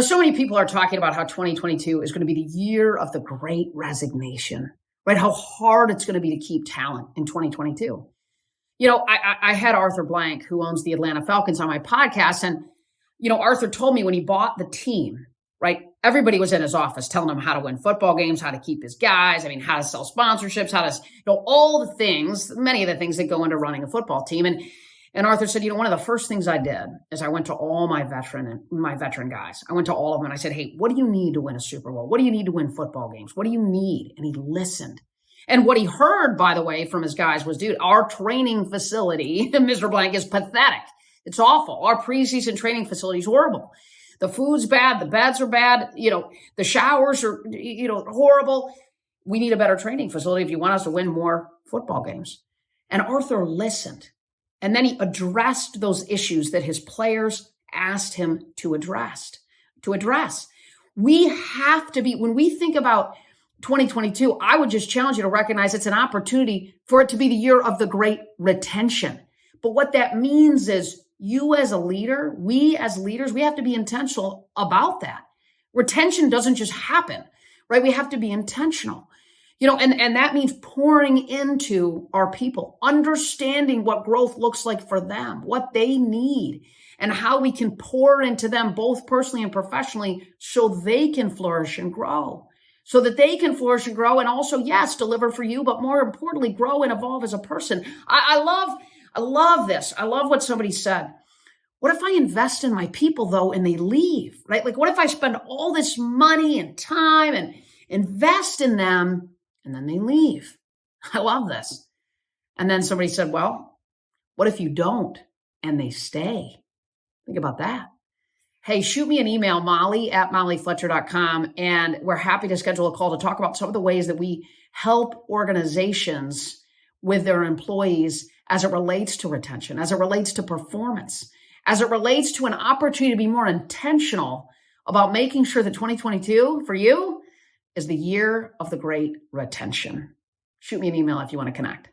So many people are talking about how 2022 is going to be the year of the Great Resignation, right? How hard it's going to be to keep talent in 2022. I had Arthur Blank, who owns the Atlanta Falcons, on my podcast. And, Arthur told me when he bought the team, right? Everybody was in his office telling him how to win football games, how to keep his guys. I mean, how to sell sponsorships, how to, all the things, many of the things that go into running a football team. And Arthur said, one of the first things I did is I went to all my veteran guys. I went to all of them and I said, hey, what do you need to win a Super Bowl? What do you need to win football games? What do you need? And he listened. And what he heard, by the way, from his guys was, dude, our training facility, Mr. Blank, is pathetic. It's awful. Our preseason training facility is horrible. The food's bad. The beds are bad. The showers are, horrible. We need a better training facility if you want us to win more football games. And Arthur listened. And then he addressed those issues that his players asked him to address. We have to be, when we think about 2022, I would just challenge you to recognize it's an opportunity for it to be the year of the Great Retention. But what that means is you as a leader, we as leaders, we have to be intentional about that. Retention doesn't just happen, right? We have to be intentional. And that means pouring into our people, understanding what growth looks like for them, what they need, and how we can pour into them both personally and professionally so they can flourish and grow. And also, yes, deliver for you, but more importantly, grow and evolve as a person. I love this. I love what somebody said. What if I invest in my people, though, and they leave, right? Like, what if I spend all this money and time and invest in them, and then they leave? I love this. And then somebody said, well, what if you don't and they stay? Think about that. Hey, shoot me an email, molly@mollyfletcher.com, and we're happy to schedule a call to talk about some of the ways that we help organizations with their employees as it relates to retention, as it relates to performance, as it relates to an opportunity to be more intentional about making sure that 2022 for you is the year of the Great Retention. Shoot me an email if you want to connect.